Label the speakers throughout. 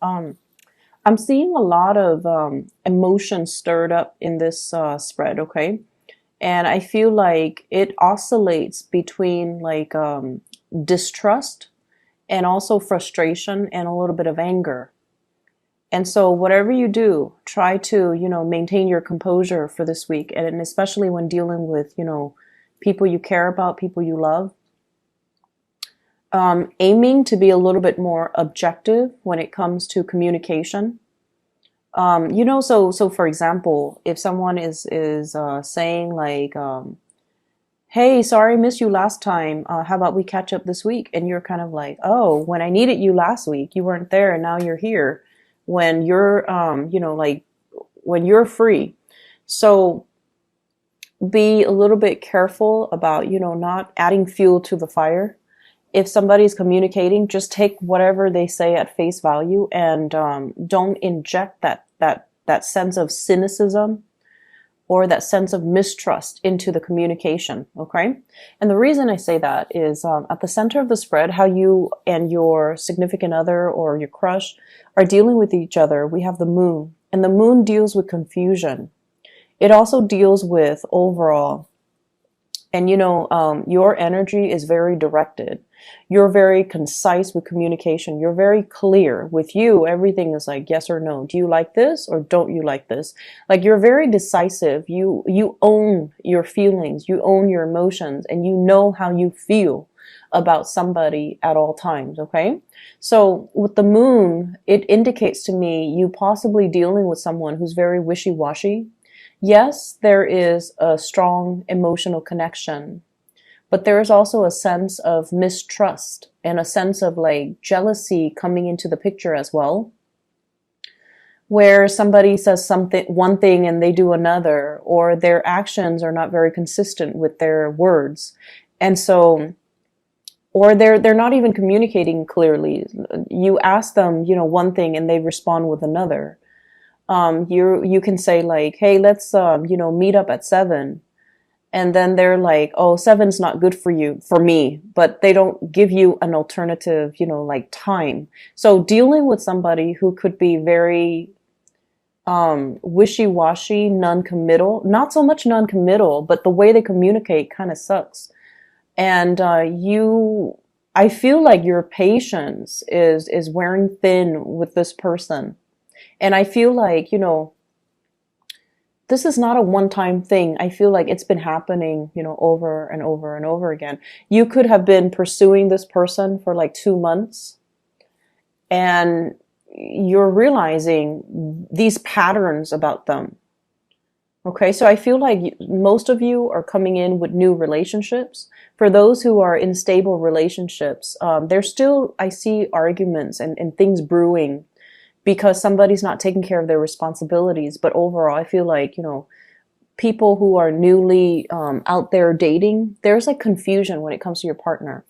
Speaker 1: I'm seeing a lot of emotion stirred up in this spread, okay? And I feel like it oscillates between like distrust and also frustration and a little bit of anger. And so whatever you do, try to, maintain your composure for this week. And especially when dealing with, people you care about, people you love. Aiming to be a little bit more objective when it comes to communication. So for example, if someone is saying like, "Hey, sorry, I missed you last time. How about we catch up this week?" And you're kind of like, "Oh, when I needed you last week, you weren't there, and now you're here." When you're, like when you're free, so be a little bit careful about, not adding fuel to the fire. If somebody's communicating, just take whatever they say at face value, and don't inject that sense of cynicism or that sense of mistrust into the communication. Okay, and the reason I say that is at the center of the spread, how you and your significant other or your crush are dealing with each other. We have the moon, and the moon deals with confusion. It also deals with overall. And your energy is very directed. You're very concise with communication. You're very clear. With you, everything is like yes or no. Do you like this or don't you like this? Like you're very decisive. You own your feelings. You own your emotions, and you know how you feel about somebody at all times. Okay. So with the moon, it indicates to me you possibly dealing with someone who's very wishy-washy. Yes, there is a strong emotional connection, but there is also a sense of mistrust and a sense of like jealousy coming into the picture as well, where somebody says one thing and they do another, or their actions are not very consistent with their words. And so, or they're not even communicating clearly. You ask them, one thing and they respond with another. You can say like, "Hey, let's meet up at 7." And then they're like, "Oh, 7's not good for me," but they don't give you an alternative, like time. So dealing with somebody who could be very wishy-washy, non-committal, not so much non-committal, but the way they communicate kind of sucks. And I feel like your patience is wearing thin with this person. And I feel like, this is not a one-time thing. I feel like it's been happening, over and over and over again. You could have been pursuing this person for like 2 months, and you're realizing these patterns about them. Okay, so I feel like most of you are coming in with new relationships. For those who are in stable relationships, there's still, I see arguments and things brewing because somebody's not taking care of their responsibilities. But overall, I feel like, people who are newly out there dating, there's like confusion when it comes to your partner.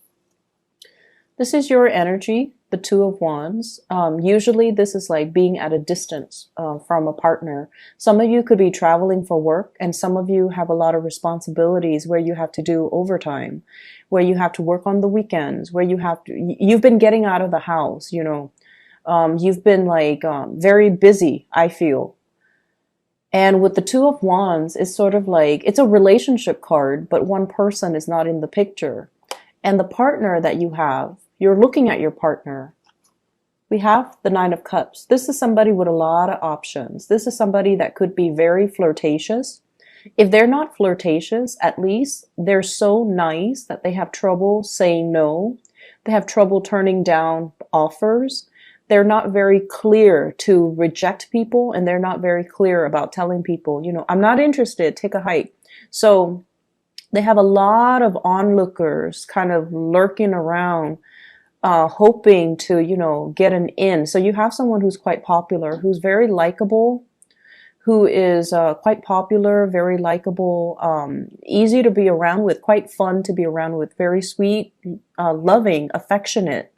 Speaker 1: This is your energy, the Two of Wands. Usually this is like being at a distance from a partner. Some of you could be traveling for work, and some of you have a lot of responsibilities where you have to do overtime, where you have to work on the weekends, where you've been getting out of the house, you've been like very busy, I feel. And with the Two of Wands, it's sort of like, it's a relationship card, but one person is not in the picture. And the partner that you have, you're looking at your partner. We have the Nine of Cups. This is somebody with a lot of options. This is somebody that could be very flirtatious. If they're not flirtatious, at least they're so nice that they have trouble saying no. They have trouble turning down offers. They're not very clear to reject people, and they're not very clear about telling people, "I'm not interested, take a hike." So they have a lot of onlookers kind of lurking around, hoping to, get an in. So you have someone who's quite popular, who's very likable, who is quite popular, very likable, easy to be around with, quite fun to be around with, very sweet, loving, affectionate.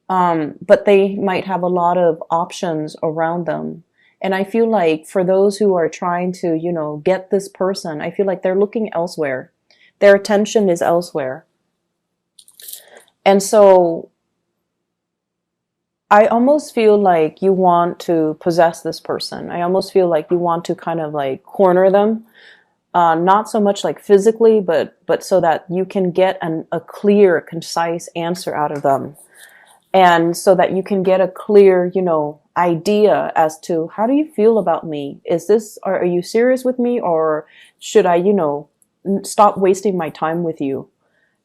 Speaker 1: But they might have a lot of options around them. And I feel like for those who are trying to, get this person, I feel like they're looking elsewhere. Their attention is elsewhere. And so I almost feel like you want to possess this person. I almost feel like you want to kind of like corner them, not so much like physically, but so that you can get a clear, concise answer out of them, and so that you can get a clear, idea as to how do you feel about me? Is this, are you serious with me, or should I, stop wasting my time with you?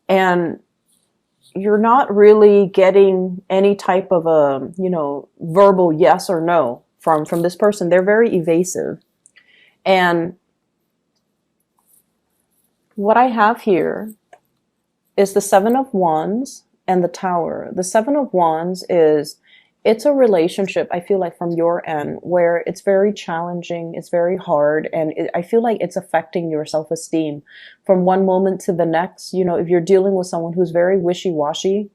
Speaker 1: And you're not really getting any type of a, verbal yes or no from this person. They're very evasive. And what I have here is the Seven of Wands and the Tower. The Seven of Wands is, it's a relationship, I feel like, from your end, where it's very challenging, it's very hard, and I feel like it's affecting your self-esteem from one moment to the next. If you're dealing with someone who's very wishy-washy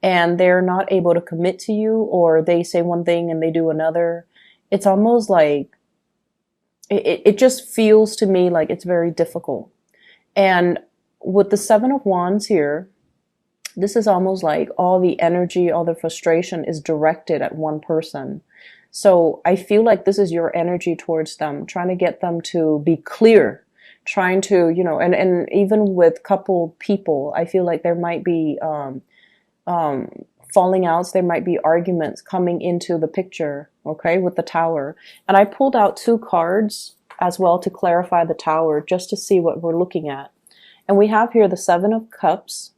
Speaker 1: and they're not able to commit to you, or they say one thing and they do another, it's almost like, it just feels to me like it's very difficult. And with the Seven of Wands here, this is almost like all the energy, all the frustration is directed at one person. So I feel like this is your energy towards them, trying to get them to be clear, trying to, and even with coupled people, I feel like there might be falling outs, there might be arguments coming into the picture, okay, with the Tower. And I pulled out two cards as well to clarify the Tower, just to see what we're looking at. And we have here the Seven of Cups.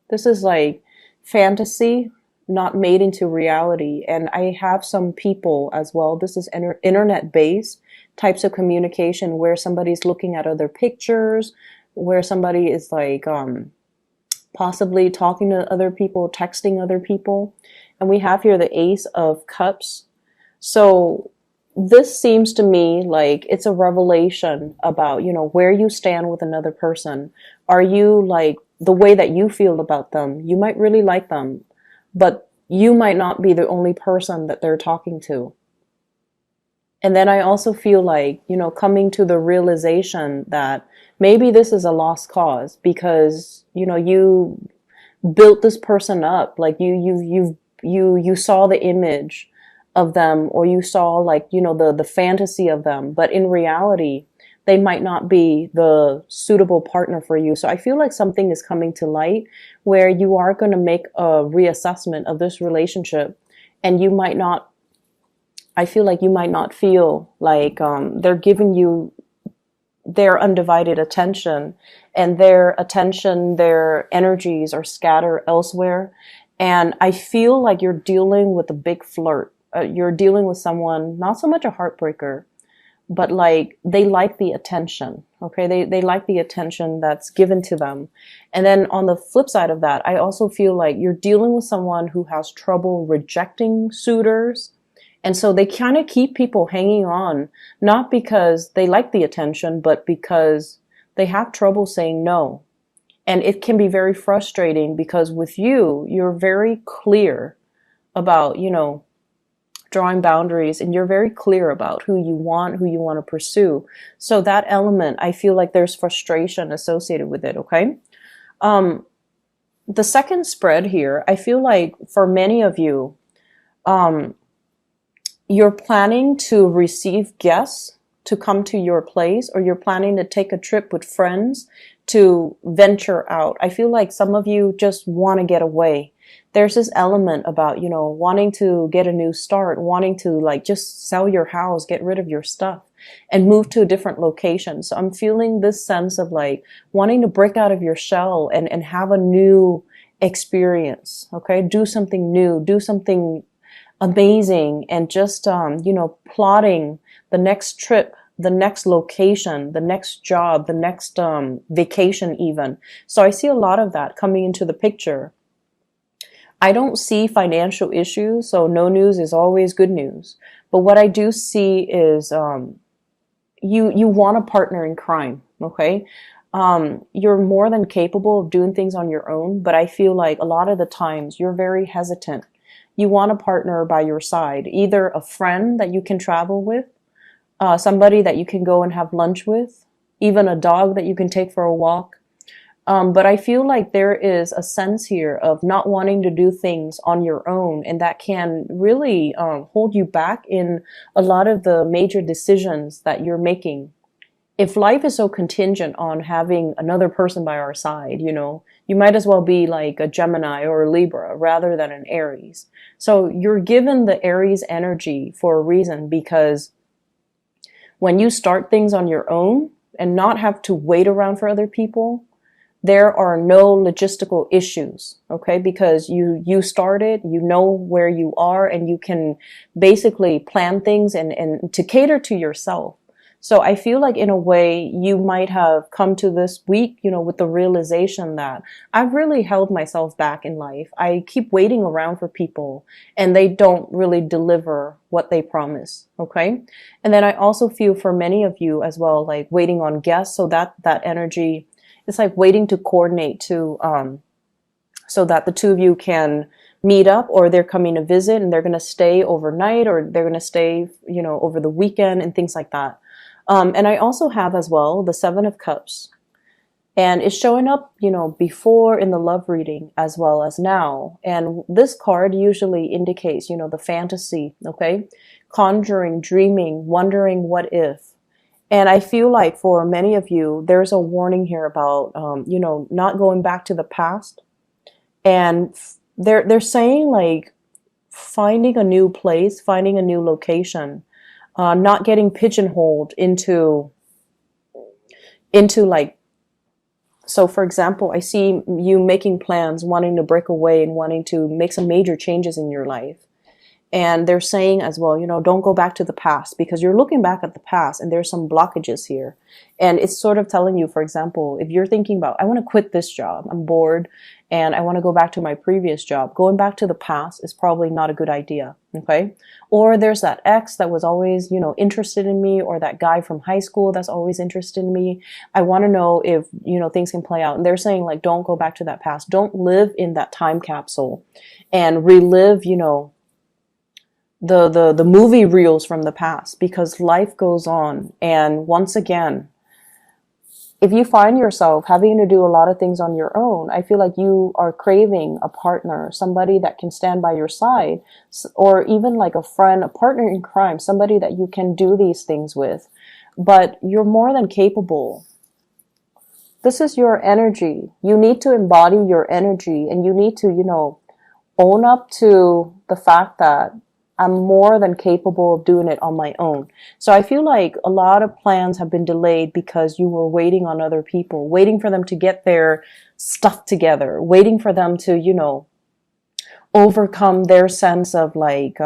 Speaker 1: This is like fantasy, not made into reality. And I have some people as well. This is internet-based types of communication where somebody's looking at other pictures, where somebody is like possibly talking to other people, texting other people. And we have here the Ace of Cups. So this seems to me like it's a revelation about, where you stand with another person. Are you like, the way that you feel about them, you might really like them, but you might not be the only person that they're talking to. And then I also feel like, coming to the realization that maybe this is a lost cause, because, you built this person up, like you saw the image of them, or you saw like, the fantasy of them, but in reality, they might not be the suitable partner for you. So I feel like something is coming to light where you are going to make a reassessment of this relationship, and you might not, I feel like you might not feel like they're giving you their undivided attention, and their attention, their energies are scattered elsewhere. And I feel like you're dealing with a big flirt. You're dealing with someone, not so much a heartbreaker, but like they like the attention, okay? They like the attention that's given to them. And then on the flip side of that, I also feel like you're dealing with someone who has trouble rejecting suitors. And so they kind of keep people hanging on, not because they like the attention, but because they have trouble saying no. And it can be very frustrating because with you, you're very clear about, drawing boundaries, and you're very clear about who you want to pursue. So that element, I feel like there's frustration associated with it, okay? The second spread here, I feel like for many of you, you're planning to receive guests to come to your place, or you're planning to take a trip with friends to venture out. I feel like some of you just want to get away. There's this element about, wanting to get a new start, wanting to like just sell your house, get rid of your stuff and move to a different location. So I'm feeling this sense of like wanting to break out of your shell and have a new experience. Okay. Do something new, do something amazing, and just, plotting the next trip, the next location, the next job, the next, vacation even. So I see a lot of that coming into the picture. I don't see financial issues, so no news is always good news. But what I do see is you want a partner in crime, okay? You're more than capable of doing things on your own, but I feel like a lot of the times you're very hesitant. You want a partner by your side, either a friend that you can travel with, somebody that you can go and have lunch with, even a dog that you can take for a walk. But I feel like there is a sense here of not wanting to do things on your own, and that can really hold you back in a lot of the major decisions that you're making. If life is so contingent on having another person by our side, you might as well be like a Gemini or a Libra rather than an Aries. So you're given the Aries energy for a reason, because when you start things on your own and not have to wait around for other people, there are no logistical issues, okay? Because you started, you know where you are, and you can basically plan things and to cater to yourself. So I feel like in a way you might have come to this week, with the realization that I've really held myself back in life. I keep waiting around for people and they don't really deliver what they promise. Okay. And then I also feel for many of you as well, like waiting on guests. So that energy, it's like waiting to coordinate so that the two of you can meet up, or they're coming to visit and they're going to stay overnight, or they're going to stay, over the weekend and things like that. And I also have as well the Seven of Cups, and it's showing up, before in the love reading as well as now. And this card usually indicates, the fantasy, okay? Conjuring, dreaming, wondering what if. And I feel like for many of you, there's a warning here about, not going back to the past. And they're saying like finding a new place, finding a new location. Not getting pigeonholed into like, so for example, I see you making plans, wanting to break away and wanting to make some major changes in your life. And they're saying as well, don't go back to the past, because you're looking back at the past and there's some blockages here. And it's sort of telling you, for example, if you're thinking about, I want to quit this job, I'm bored, and I want to go back to my previous job, going back to the past is probably not a good idea. Okay. Or there's that ex that was always, interested in me, or that guy from high school that's always interested in me. I want to know if, things can play out. And they're saying like, don't go back to that past. Don't live in that time capsule and relive, the movie reels from the past, because life goes on. And once again, if you find yourself having to do a lot of things on your own, I feel like you are craving a partner, somebody that can stand by your side, or even like a friend, a partner in crime, somebody that you can do these things with. But you're more than capable. This is your energy. You need to embody your energy, and you need to, own up to the fact that I'm more than capable of doing it on my own. So I feel like a lot of plans have been delayed because you were waiting on other people, waiting for them to get their stuff together, waiting for them to, overcome their sense of like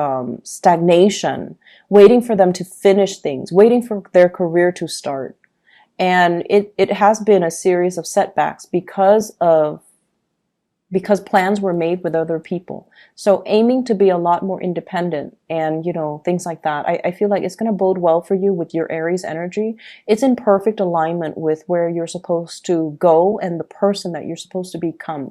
Speaker 1: stagnation, waiting for them to finish things, waiting for their career to start. And it has been a series of setbacks because plans were made with other people. So aiming to be a lot more independent and, things like that. I feel like it's going to bode well for you with your Aries energy. It's in perfect alignment with where you're supposed to go and the person that you're supposed to become.